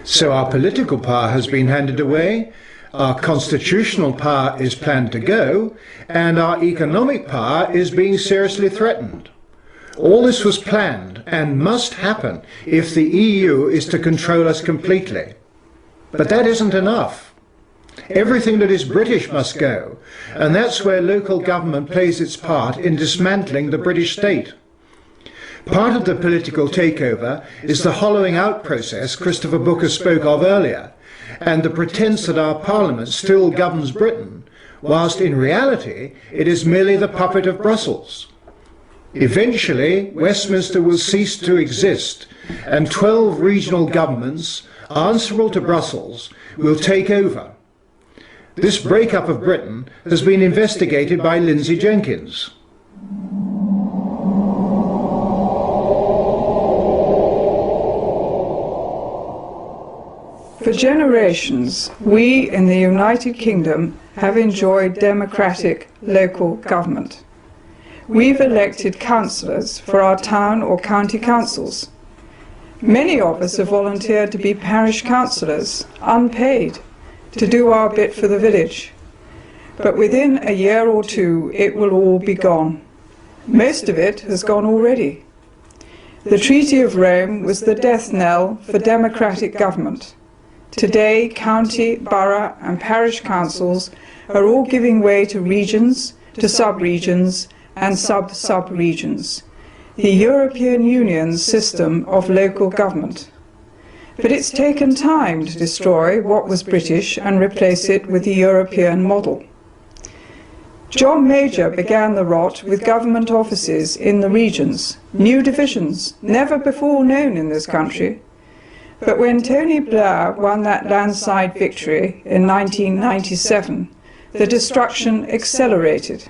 So our political power has been handed away, our constitutional power is planned to go, and our economic power is being seriously threatened. All this was planned and must happen if the EU is to control us completely. But that isn't enough. Everything that is British must go, and that's where local government plays its part in dismantling the British state. Part of the political takeover is the hollowing out process Christopher Booker spoke of earlier, and the pretense that our Parliament still governs Britain, whilst in reality it is merely the puppet of Brussels. Eventually, Westminster will cease to exist, and 12 regional governments, answerable to Brussels, will take over. This breakup of Britain has been investigated by Lindsay Jenkins. For generations, we in the United Kingdom have enjoyed democratic local government. We've elected councillors for our town or county councils. Many of us have volunteered to be parish councillors, unpaid, to do our bit for the village. But within a year or two, it will all be gone. Most of it has gone already. The Treaty of Rome was the death knell for democratic government. Today, county, borough and parish councils are all giving way to regions, to sub-regions and sub-sub-regions, the European Union's system of local government. But it's taken time to destroy what was British and replace it with the European model. John Major began the rot with government offices in the regions, new divisions, never before known in this country. But when Tony Blair won that landslide victory in 1997, the destruction accelerated.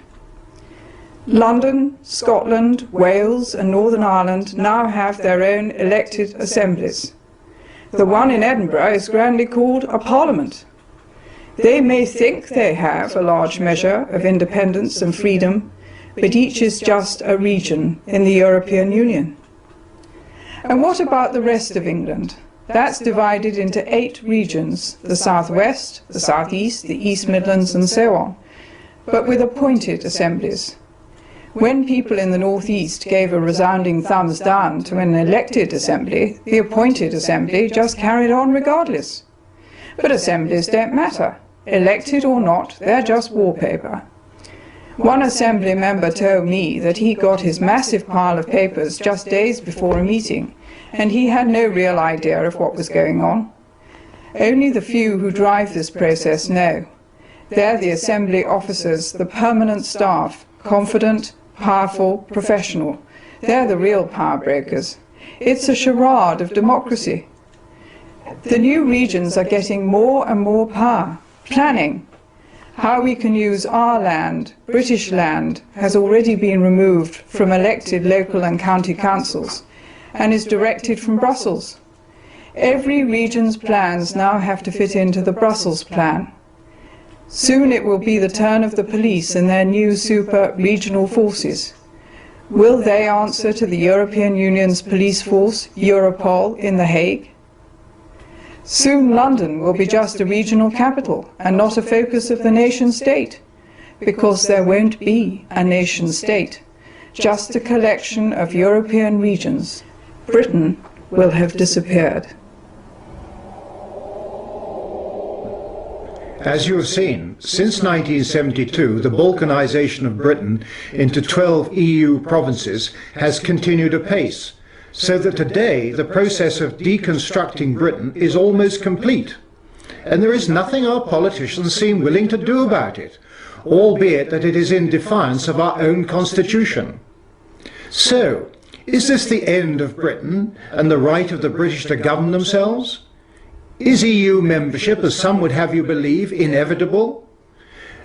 London, Scotland, Wales and Northern Ireland now have their own elected assemblies. The one in Edinburgh is grandly called a parliament. They may think they have a large measure of independence and freedom, but each is just a region in the European Union. And what about the rest of England? That's divided into 8 regions, the South West, the South East, the East Midlands and so on, but with appointed assemblies. When people in the North East gave a resounding thumbs down to an elected assembly, the appointed assembly just carried on regardless. But assemblies don't matter. Elected or not, they're just wallpaper. One assembly member told me that he got his massive pile of papers just days before a meeting, and he had no real idea of what was going on. Only the few who drive this process know. They're the assembly officers, the permanent staff, confident, powerful, professional. They're the real power brokers. It's a charade of democracy. The new regions are getting more and more power. Planning. How we can use our land, British land, has already been removed from elected local and county councils and is directed from Brussels. Every region's plans now have to fit into the Brussels plan. Soon it will be the turn of the police and their new super-regional forces. Will they answer to the European Union's police force, Europol, in The Hague? Soon London will be just a regional capital and not a focus of the nation-state, because there won't be a nation-state, just a collection of European regions. Britain will have disappeared. As you have seen, since 1972, the balkanization of Britain into 12 EU provinces has continued apace, so that today the process of deconstructing Britain is almost complete. And there is nothing our politicians seem willing to do about it, albeit that it is in defiance of our own constitution. So, is this the end of Britain and the right of the British to govern themselves? Is EU membership, as some would have you believe, inevitable?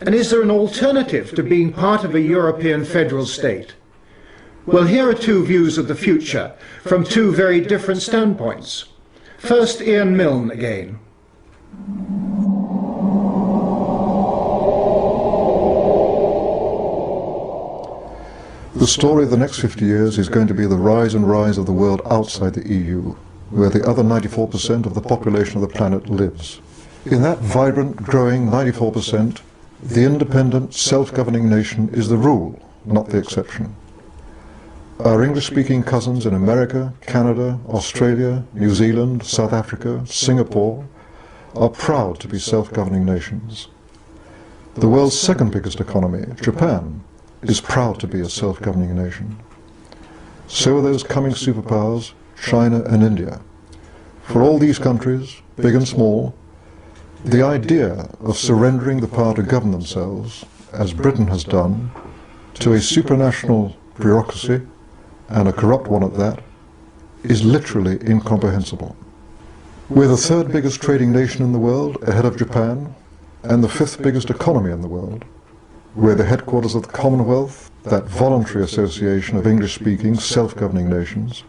And is there an alternative to being part of a European federal state? Well, here are 2 views of the future from 2 very different standpoints. First, Ian Milne again. The story of the next 50 years is going to be the rise and rise of the world outside the EU. where the other 94% of the population of the planet lives. In that vibrant, growing 94%, the independent, self-governing nation is the rule, not the exception. Our English-speaking cousins in America, Canada, Australia, New Zealand, South Africa, Singapore are proud to be self-governing nations. The world's second biggest economy, Japan, is proud to be a self-governing nation. So are those coming superpowers, China and India. For all these countries, big and small, the idea of surrendering the power to govern themselves, as Britain has done, to a supranational bureaucracy, and a corrupt one at that, is literally incomprehensible. We're the third biggest trading nation in the world, ahead of Japan, and the fifth biggest economy in the world. We're the headquarters of the Commonwealth, that voluntary association of English-speaking, self-governing nations,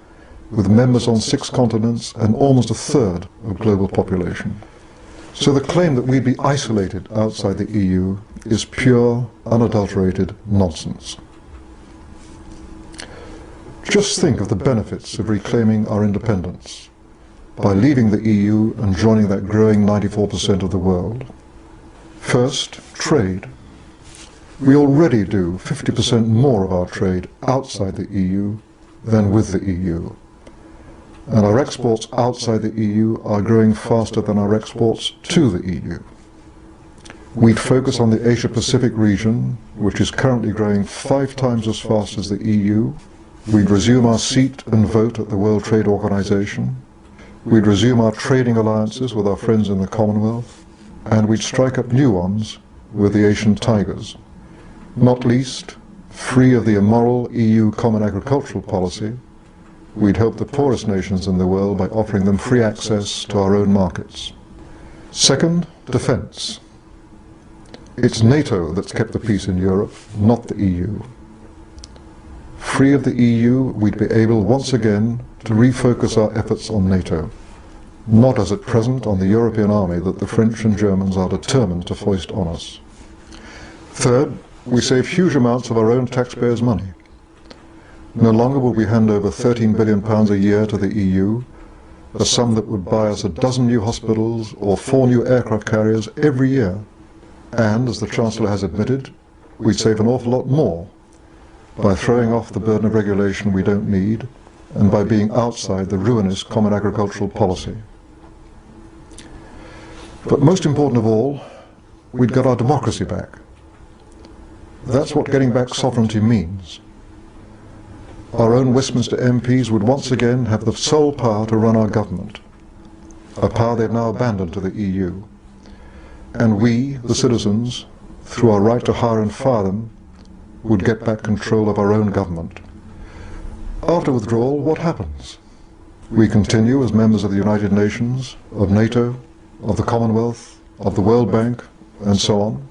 with members on 6 continents and almost a third of global population. So the claim that we'd be isolated outside the EU is pure, unadulterated nonsense. Just think of the benefits of reclaiming our independence by leaving the EU and joining that growing 94% of the world. First, trade. We already do 50% more of our trade outside the EU than with the EU. And our exports outside the EU are growing faster than our exports to the EU. We'd focus on the Asia-Pacific region, which is currently growing 5 times as fast as the EU. We'd resume our seat and vote at the World Trade Organization. We'd resume our trading alliances with our friends in the Commonwealth. And we'd strike up new ones with the Asian tigers. Not least, free of the immoral EU Common Agricultural Policy, we'd help the poorest nations in the world by offering them free access to our own markets. Second, defence. It's NATO that's kept the peace in Europe, not the EU. Free of the EU, we'd be able once again to refocus our efforts on NATO, not as at present on the European army that the French and Germans are determined to foist on us. Third, we save huge amounts of our own taxpayers' money. No longer will we hand over £13 billion a year to the EU, a sum that would buy us 12 new hospitals or 4 new aircraft carriers every year. And, as the Chancellor has admitted, we'd save an awful lot more by throwing off the burden of regulation we don't need and by being outside the ruinous Common Agricultural Policy. But most important of all, we'd got our democracy back. That's what getting back sovereignty means. Our own Westminster MPs would once again have the sole power to run our government, a power they've now abandoned to the EU. And we, the citizens, through our right to hire and fire them, would get back control of our own government. After withdrawal, what happens? We continue as members of the United Nations, of NATO, of the Commonwealth, of the World Bank, and so on.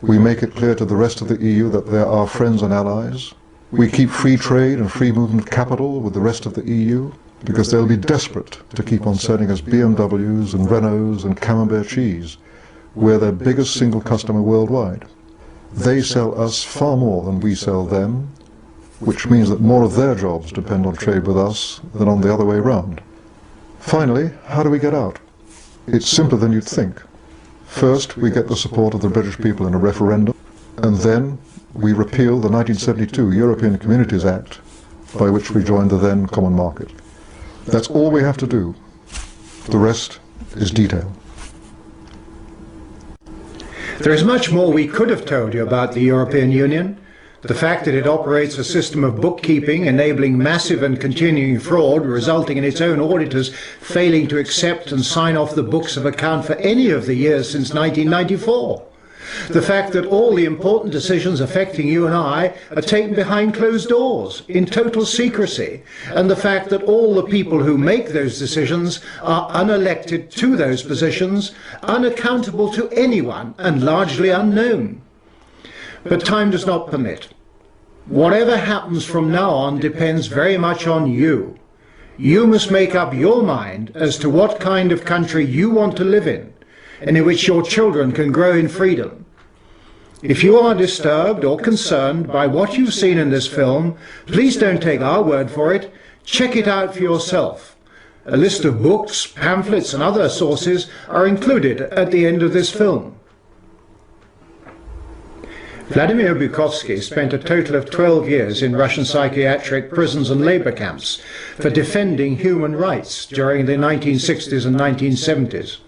We make it clear to the rest of the EU that they're our friends and allies. We keep free trade and free movement of capital with the rest of the EU, because they'll be desperate to keep on selling us BMWs and Renaults and Camembert cheese. We're their biggest single customer worldwide. They sell us far more than we sell them, which means that more of their jobs depend on trade with us than on the other way round. Finally, how do we get out? It's simpler than you'd think. First, we get the support of the British people in a referendum, and then we repeal the 1972 European Communities Act, by which we joined the then common market. That's all we have to do. The rest is detail. There is much more we could have told you about the European Union. The fact that it operates a system of bookkeeping enabling massive and continuing fraud, resulting in its own auditors failing to accept and sign off the books of account for any of the years since 1994. The fact that all the important decisions affecting you and I are taken behind closed doors, in total secrecy, and the fact that all the people who make those decisions are unelected to those positions, unaccountable to anyone, and largely unknown. But time does not permit. Whatever happens from now on depends very much on you. You must make up your mind as to what kind of country you want to live in, and in which your children can grow in freedom. If you are disturbed or concerned by what you've seen in this film, please don't take our word for it. Check it out for yourself. A list of books, pamphlets and other sources are included at the end of this film. Vladimir Bukovsky spent a total of 12 years in Russian psychiatric prisons and labour camps for defending human rights during the 1960s and 1970s.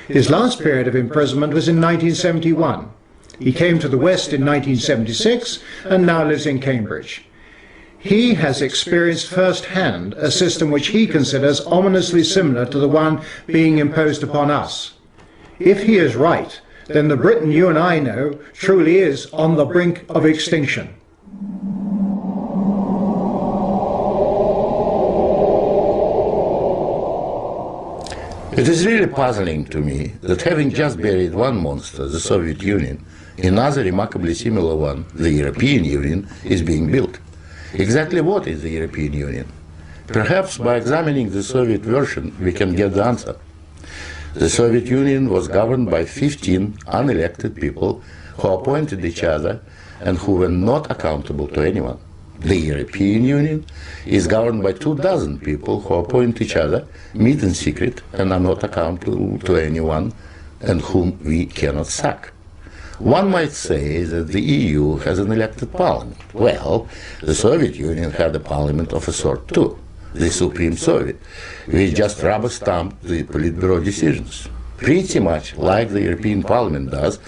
His last period of imprisonment was in 1971. He came to the West in 1976 and now lives in Cambridge. He has experienced firsthand a system which he considers ominously similar to the one being imposed upon us. If he is right, then the Britain you and I know truly is on the brink of extinction. It is really puzzling to me that having just buried one monster, the Soviet Union, another remarkably similar one, the European Union, is being built. Exactly what is the European Union? Perhaps by examining the Soviet version we can get the answer. The Soviet Union was governed by 15 unelected people who appointed each other and who were not accountable to anyone. The European Union is governed by 24 people who appoint each other, meet in secret, and are not accountable to anyone, and whom we cannot sack. One might say that the EU has an elected parliament. Well, the Soviet Union had a parliament of a sort too, the Supreme Soviet, which just rubber-stamped the Politburo decisions, pretty much like the European Parliament does,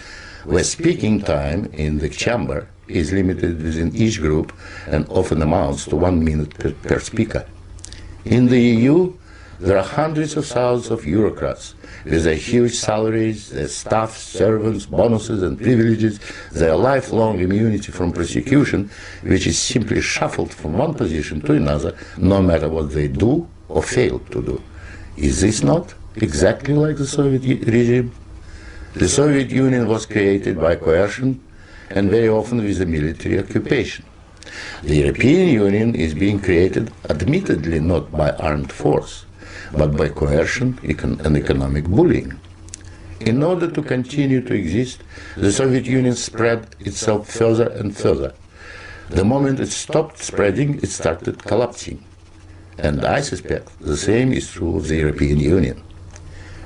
where speaking time in the chamber is limited within each group and often amounts to 1 minute per speaker. In the EU, there are hundreds of thousands of bureaucrats with their huge salaries, their staff, servants, bonuses and privileges, their lifelong immunity from prosecution, which is simply shuffled from one position to another, no matter what they do or fail to do. Is this not exactly like the Soviet regime? The Soviet Union was created by coercion and very often with a military occupation. The European Union is being created admittedly not by armed force, but by coercion and economic bullying. In order to continue to exist, the Soviet Union spread itself further and further. The moment it stopped spreading, it started collapsing. And I suspect the same is true of the European Union.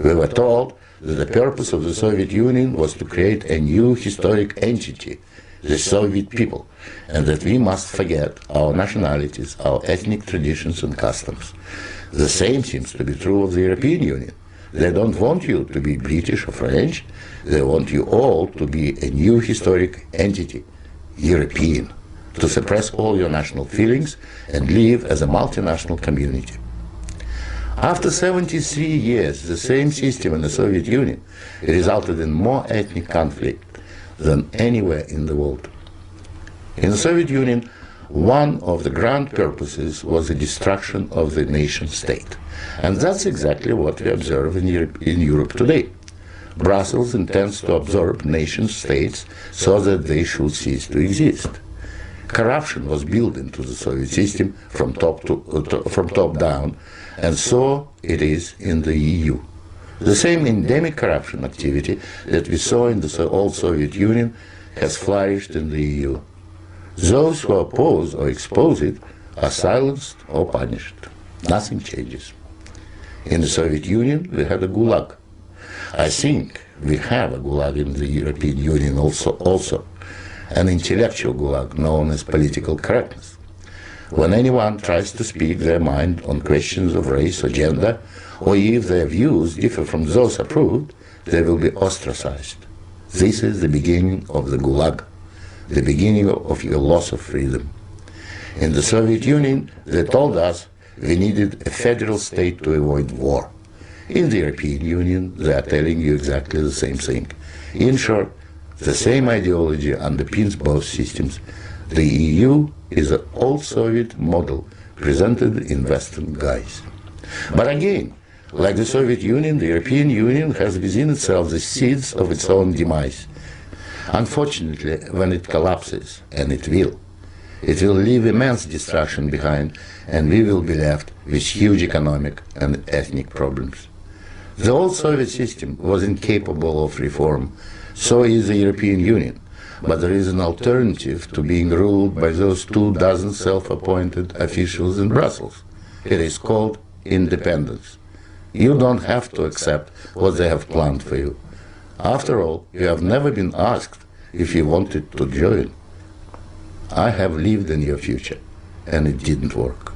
We were told that the purpose of the Soviet Union was to create a new historic entity, the Soviet people, and that we must forget our nationalities, our ethnic traditions and customs. The same seems to be true of the European Union. They don't want you to be British or French, they want you all to be a new historic entity, European, to suppress all your national feelings and live as a multinational community. After 73 years, the same system in the Soviet Union resulted in more ethnic conflict than anywhere in the world. In the Soviet Union, one of the grand purposes was the destruction of the nation-state. And that's exactly what we observe in Europe today. Brussels intends to absorb nation-states so that they should cease to exist. Corruption was built into the Soviet system from top down, and so it is in the EU. The same endemic corruption activity that we saw in the old Soviet Union has flourished in the EU. Those who oppose or expose it are silenced or punished. Nothing changes. In the Soviet Union, we had a gulag. I think we have a gulag in the European Union also, an intellectual gulag known as political correctness. When anyone tries to speak their mind on questions of race or gender, or if their views differ from those approved, they will be ostracized. This is the beginning of the gulag, the beginning of your loss of freedom. In the Soviet Union, they told us we needed a federal state to avoid war. In the European Union, they are telling you exactly the same thing. In short, the same ideology underpins both systems. The EU is an old Soviet model presented in Western guise. But again, like the Soviet Union, the European Union has within itself the seeds of its own demise. Unfortunately, when it collapses, and it will leave immense destruction behind, and we will be left with huge economic and ethnic problems. The old Soviet system was incapable of reform, so is the European Union. But there is an alternative to being ruled by those 24 self-appointed officials in Brussels. It is called independence. You don't have to accept what they have planned for you. After all, you have never been asked if you wanted to join. I have lived in your future, and it didn't work.